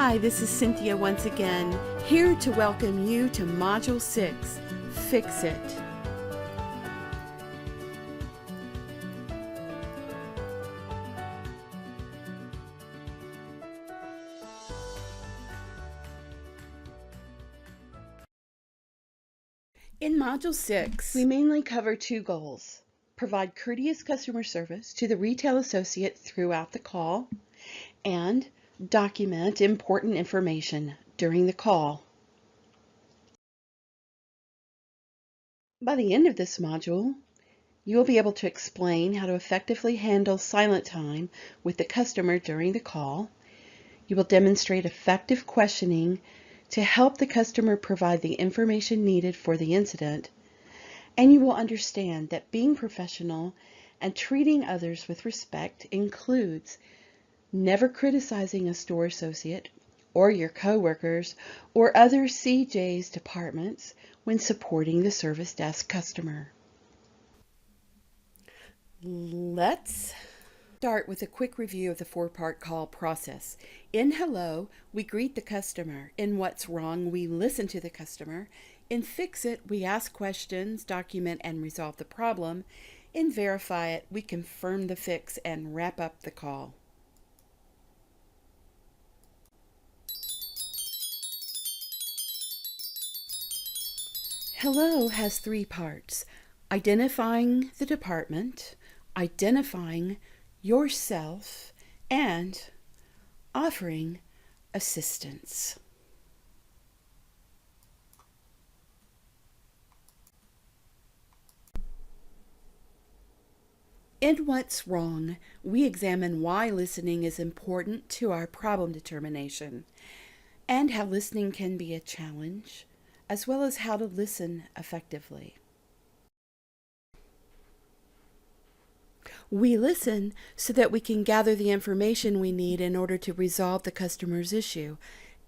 Hi, this is Cynthia once again, here to welcome you to Module 6, Fix It. In Module 6, we mainly cover two goals: provide courteous customer service to the retail associate throughout the call, and document important information during the call. By the end of this module, you will be able to explain how to effectively handle silent time with the customer during the call. You will demonstrate effective questioning to help the customer provide the information needed for the incident, and you will understand that being professional and treating others with respect includes never criticizing a store associate or your coworkers or other CJ's departments when supporting the service desk customer. Let's start with a quick review of the four-part call process. In Hello, we greet the customer. In What's Wrong, we listen to the customer. In Fix It, we ask questions, document, and resolve the problem. In Verify It, we confirm the fix and wrap up the call. Hello has three parts: identifying the department, identifying yourself, and offering assistance. In What's Wrong, we examine why listening is important to our problem determination and how listening can be a challenge, as well as how to listen effectively. We listen so that we can gather the information we need in order to resolve the customer's issue,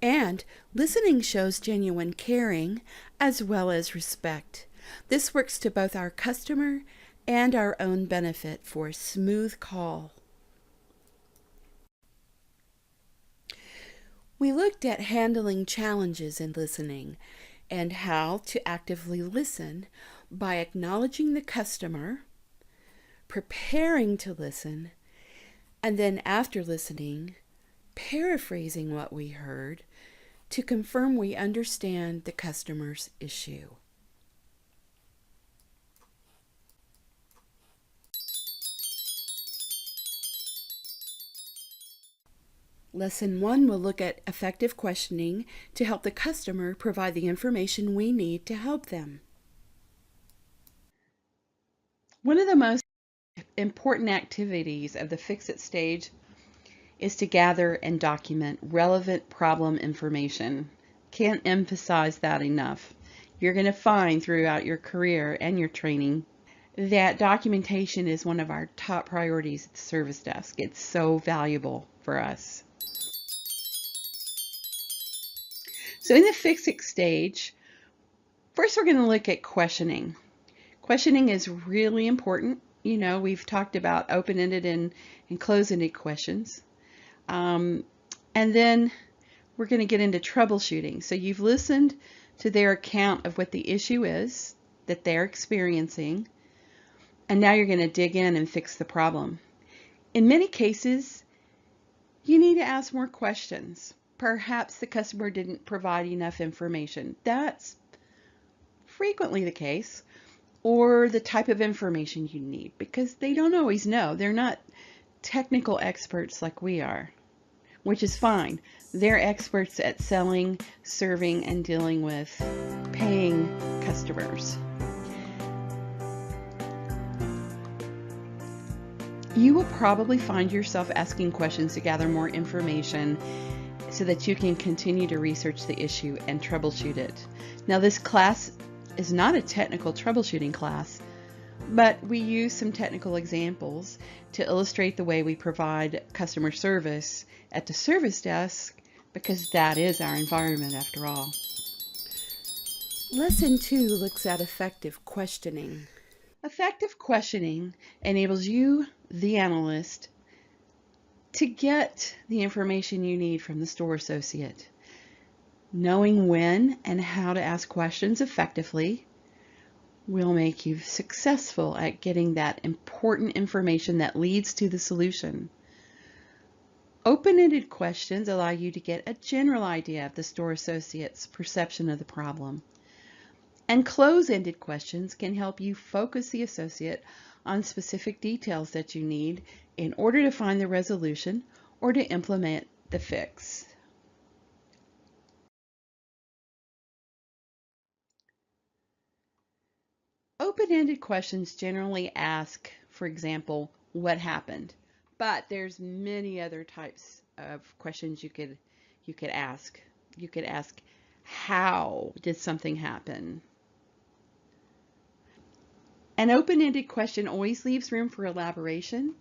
and listening shows genuine caring as well as respect. This works to both our customer and our own benefit for a smooth call. We looked at handling challenges in listening and how to actively listen by acknowledging the customer, preparing to listen, and then after listening, paraphrasing what we heard to confirm we understand the customer's issue. Lesson 1 will look at effective questioning to help the customer provide the information we need to help them. One of the most important activities of the Fix It stage is to gather and document relevant problem information. Can't emphasize that enough. You're going to find throughout your career and your training that documentation is one of our top priorities at the service desk. It's so valuable for us. So in the Fix It stage, first we're going to look at questioning. Questioning is really important. You know, we've talked about open-ended and closed-ended questions. And then we're going to get into troubleshooting. So you've listened to their account of what the issue is that they're experiencing, and now you're going to dig in and fix the problem. In many cases, you need to ask more questions. Perhaps the customer didn't provide enough information. That's frequently the case. Or the type of information you need, because they don't always know. They're not technical experts like we are, which is fine. They're experts at selling, serving, and dealing with paying customers. You will probably find yourself asking questions to gather more information so that you can continue to research the issue and troubleshoot it. Now, this class is not a technical troubleshooting class, but we use some technical examples to illustrate the way we provide customer service at the service desk, because that is our environment after all. Lesson 2 looks at effective questioning. Effective questioning enables you, the analyst, to get the information you need from the store associate. Knowing when and how to ask questions effectively will make you successful at getting that important information that leads to the solution. Open-ended questions allow you to get a general idea of the store associate's perception of the problem. And close-ended questions can help you focus the associate on specific details that you need in order to find the resolution or to implement the fix. Open-ended questions generally ask, for example, what happened? But there's many other types of questions you could ask. You could ask, how did something happen? An open-ended question always leaves room for elaboration.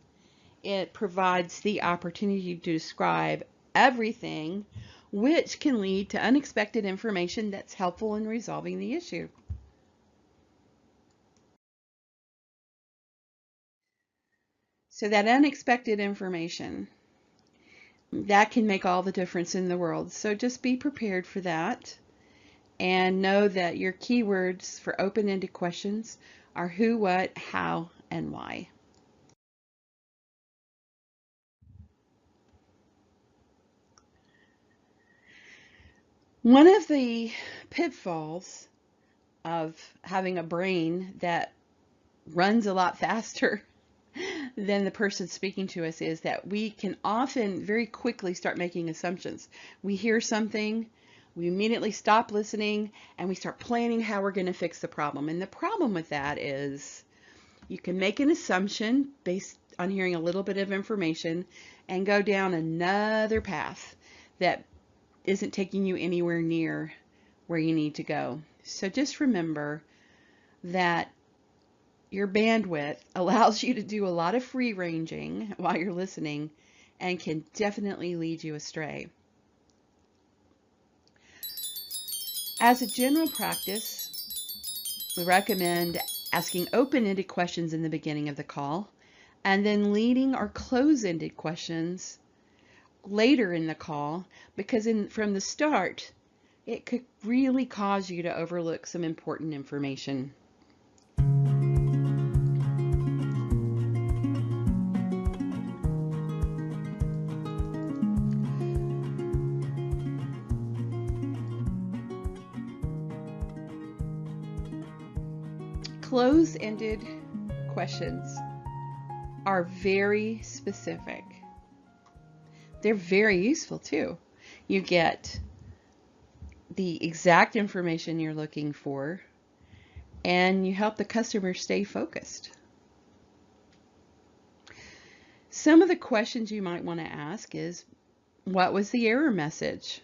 It provides the opportunity to describe everything, which can lead to unexpected information that's helpful in resolving the issue. So that unexpected information, that can make all the difference in the world. So just be prepared for that and know that your keywords for open-ended questions are who, what, how, and why. One of the pitfalls of having a brain that runs a lot faster than the person speaking to us is that we can often very quickly start making assumptions. We hear something, we immediately stop listening, and we start planning how we're going to fix the problem. And the problem with that is you can make an assumption based on hearing a little bit of information and go down another path that isn't taking you anywhere near where you need to go. So just remember that your bandwidth allows you to do a lot of free ranging while you're listening and can definitely lead you astray. As a general practice, we recommend asking open-ended questions in the beginning of the call and then leading or close-ended questions later in the call, because from the start, it could really cause you to overlook some important information. Close-ended questions are very specific. They're very useful too. You get the exact information you're looking for, and you help the customer stay focused. Some of the questions you might want to ask is, what was the error message?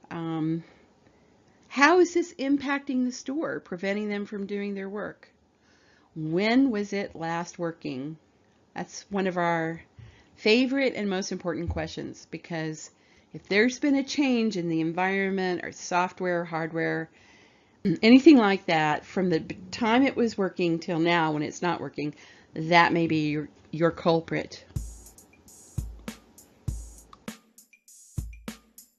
How is this impacting the store, preventing them from doing their work? When was it last working? That's one of our favorite and most important questions, because if there's been a change in the environment or software, hardware, anything like that, from the time it was working till now when it's not working, that may be your culprit.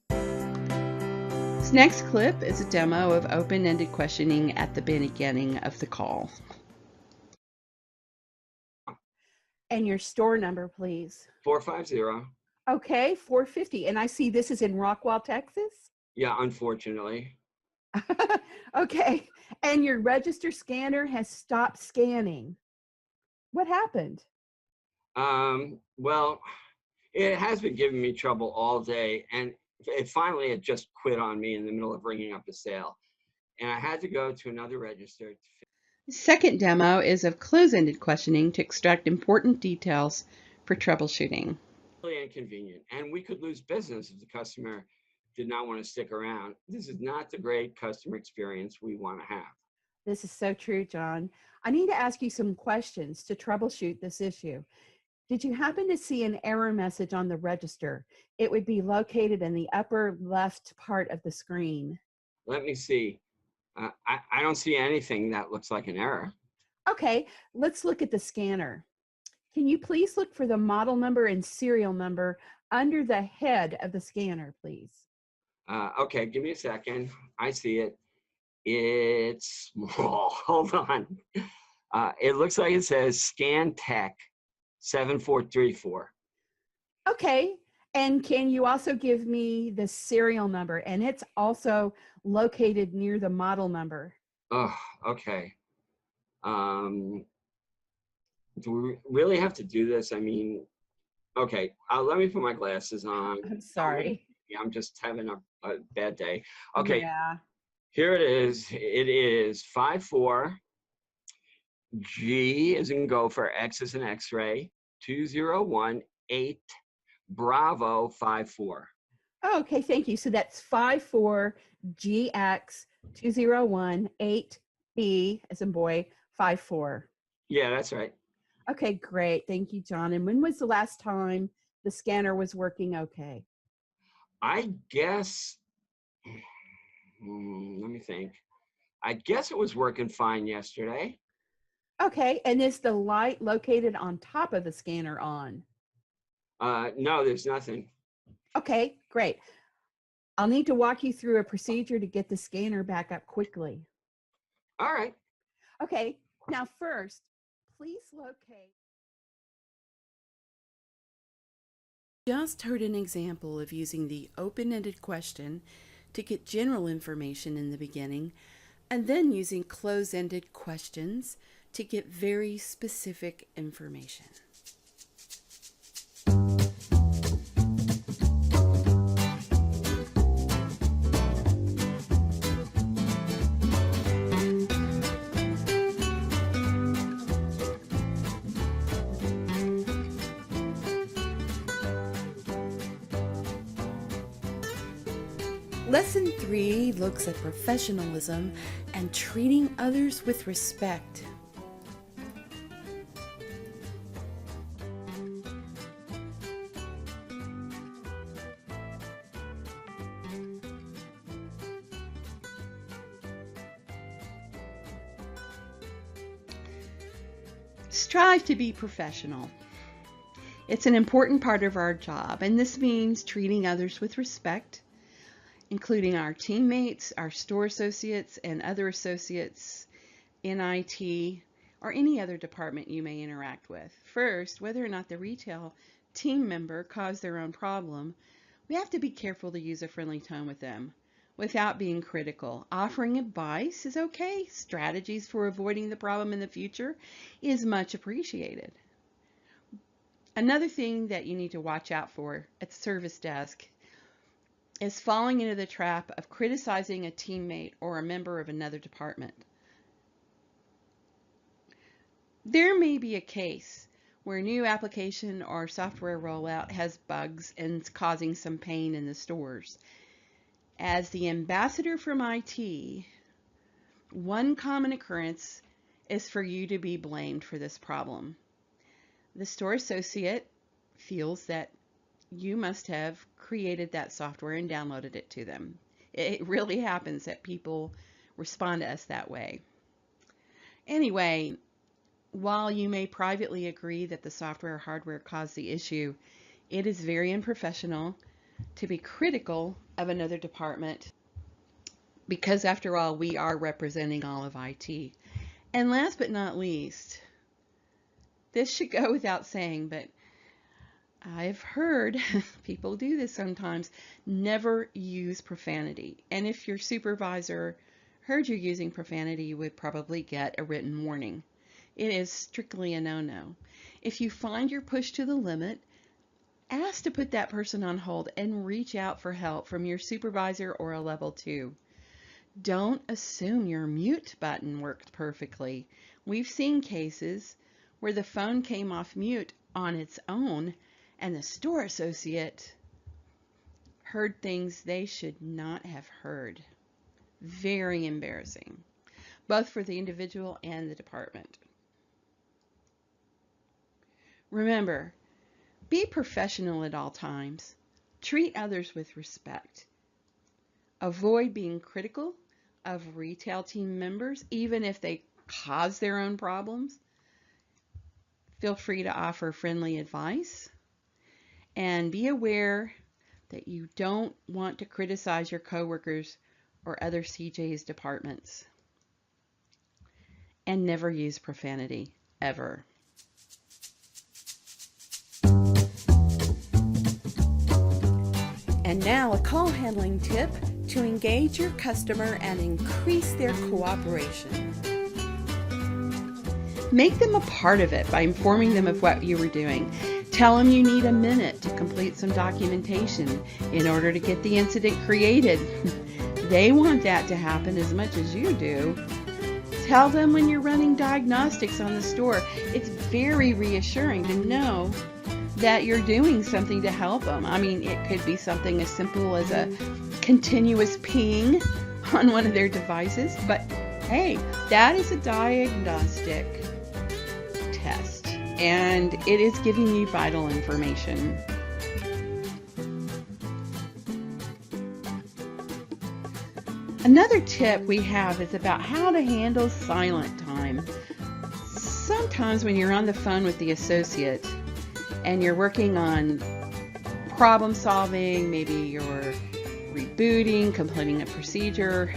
This next clip is a demo of open-ended questioning at the beginning of the call. And your store number, please. 450. Okay, 450. And I see this is in Rockwall, Texas? Yeah, unfortunately. Okay, and your register scanner has stopped scanning. What happened? Well, it has been giving me trouble all day, and it just quit on me in the middle of ringing up a sale. And I had to go to another register. The second demo is of close-ended questioning to extract important details for troubleshooting. Really inconvenient, and we could lose business if the customer did not want to stick around. This is not the great customer experience we want to have. This is so true, John. I need to ask you some questions to troubleshoot this issue. Did you happen to see an error message on the register? It would be located in the upper left part of the screen. Let me see. I don't see anything that looks like an error. Okay, let's look at the scanner. Can you please look for the model number and serial number under the head of the scanner, please? Okay, give me a second. I see it. It's small. Hold on. It looks like it says Scan Tech 7434. Okay. And can you also give me the serial number? And it's also located near the model number. Oh, okay. Um, do we really have to do this? I mean, okay, let me put my glasses on. I'm Tell me. sorry. Yeah, I'm just having a bad day. Okay, Yeah. here it is. It is 54 G as in gopher, X as in X-ray, 2018 Bravo 54. Oh, okay, thank you. So that's 54GX2018B as in boy 54. Yeah, that's right. Okay, great. Thank you, John. And when was the last time the scanner was working okay? I guess, let me think. I guess it was working fine yesterday. Okay, and is the light located on top of the scanner on? No, there's nothing. Okay, great. I'll need to walk you through a procedure to get the scanner back up quickly. All right. Okay, now first, please locate. Just heard an example of using the open-ended question to get general information in the beginning, and then using close-ended questions to get very specific information. Lesson 3 looks at professionalism and treating others with respect. Strive to be professional. It's an important part of our job, and this means treating others with respect, including our teammates, our store associates, and other associates in IT or any other department you may interact with. First, whether or not the retail team member caused their own problem, we have to be careful to use a friendly tone with them without being critical. Offering advice is okay. Strategies for avoiding the problem in the future is much appreciated. Another thing that you need to watch out for at the service desk is falling into the trap of criticizing a teammate or a member of another department. There may be a case where a new application or software rollout has bugs and it's causing some pain in the stores. As the ambassador from IT, one common occurrence is for you to be blamed for this problem. The store associate feels that you must have created that software and downloaded it to them. It really happens that people respond to us that way. Anyway, while you may privately agree that the software or hardware caused the issue, it is very unprofessional to be critical of another department because, after all, we are representing all of IT. And last but not least, this should go without saying, but I've heard people do this sometimes. Never use profanity. And if your supervisor heard you using profanity, you would probably get a written warning. It is strictly a no-no. If you find you're pushed to the limit, ask to put that person on hold and reach out for help from your supervisor or a level 2. Don't assume your mute button worked perfectly. We've seen cases where the phone came off mute on its own and the store associate heard things they should not have heard. Very embarrassing, both for the individual and the department. Remember, be professional at all times. Treat others with respect. Avoid being critical of retail team members, even if they cause their own problems. Feel free to offer friendly advice, and be aware that you don't want to criticize your coworkers or other CJ's departments. And never use profanity, ever. And now a call handling tip to engage your customer and increase their cooperation. Make them a part of it by informing them of what you were doing. Tell them you need a minute to complete some documentation in order to get the incident created. They want that to happen as much as you do. Tell them when you're running diagnostics on the store. It's very reassuring to know that you're doing something to help them. I mean, it could be something as simple as a continuous ping on one of their devices, but hey, that is a diagnostic test, and it is giving you vital information. Another tip we have is about how to handle silent time. Sometimes when you're on the phone with the associate and you're working on problem solving, maybe you're rebooting, completing a procedure,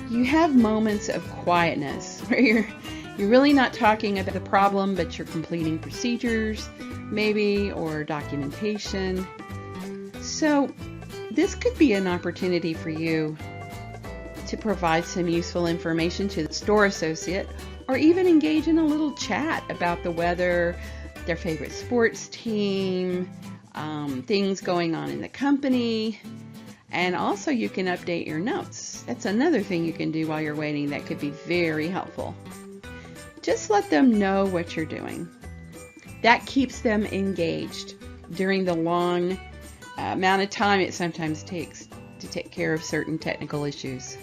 you have moments of quietness where you're really not talking about the problem, but you're completing procedures, maybe, or documentation. So this could be an opportunity for you to provide some useful information to the store associate, or even engage in a little chat about the weather, their favorite sports team, things going on in the company. And also you can update your notes. That's another thing you can do while you're waiting that could be very helpful. Just let them know what you're doing. That keeps them engaged during the long amount of time it sometimes takes to take care of certain technical issues.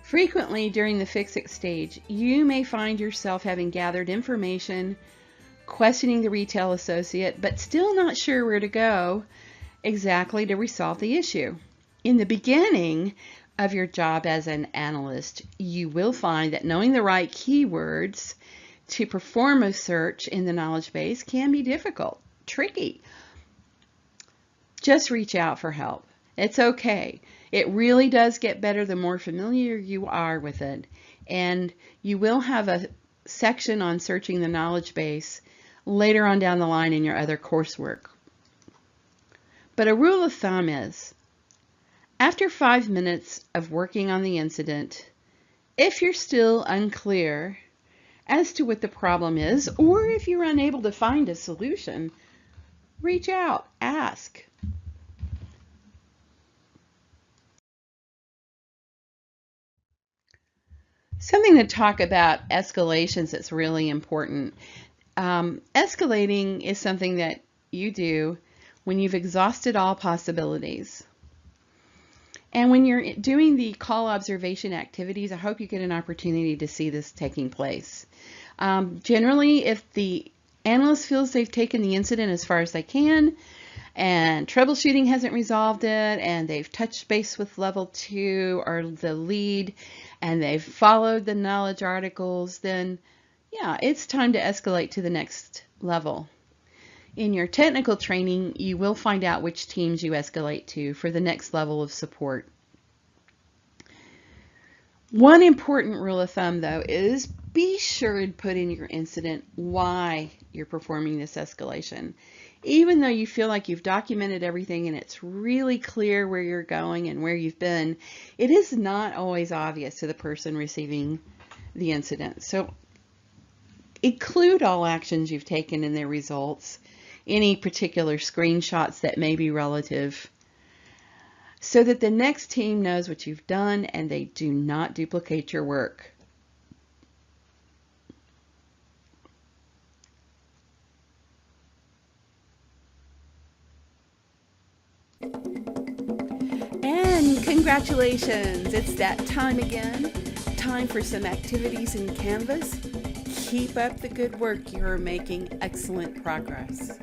Frequently during the fix-it stage, you may find yourself having gathered information, questioning the retail associate, but still not sure where to go exactly to resolve the issue. In the beginning of your job as an analyst, you will find that knowing the right keywords to perform a search in the knowledge base can be difficult, tricky. Just reach out for help. It's okay. It really does get better the more familiar you are with it. And you will have a section on searching the knowledge base later on down the line in your other coursework. But a rule of thumb is, after 5 minutes of working on the incident, if you're still unclear as to what the problem is, or if you're unable to find a solution, reach out, ask. Something to talk about escalations that's really important. Escalating is something that you do when you've exhausted all possibilities. And when you're doing the call observation activities, I hope you get an opportunity to see this taking place. Generally, if the analyst feels they've taken the incident as far as they can, and troubleshooting hasn't resolved it, and they've touched base with level 2 or the lead, and they've followed the knowledge articles, then yeah, it's time to escalate to the next level. In your technical training, you will find out which teams you escalate to for the next level of support. One important rule of thumb, though, is be sure to put in your incident why you're performing this escalation. Even though you feel like you've documented everything and it's really clear where you're going and where you've been, it is not always obvious to the person receiving the incident. So include all actions you've taken in their results, any particular screenshots that may be relative, so that the next team knows what you've done and they do not duplicate your work. And congratulations, it's that time again. time for some activities in Canvas? Keep up the good work. You are making excellent progress.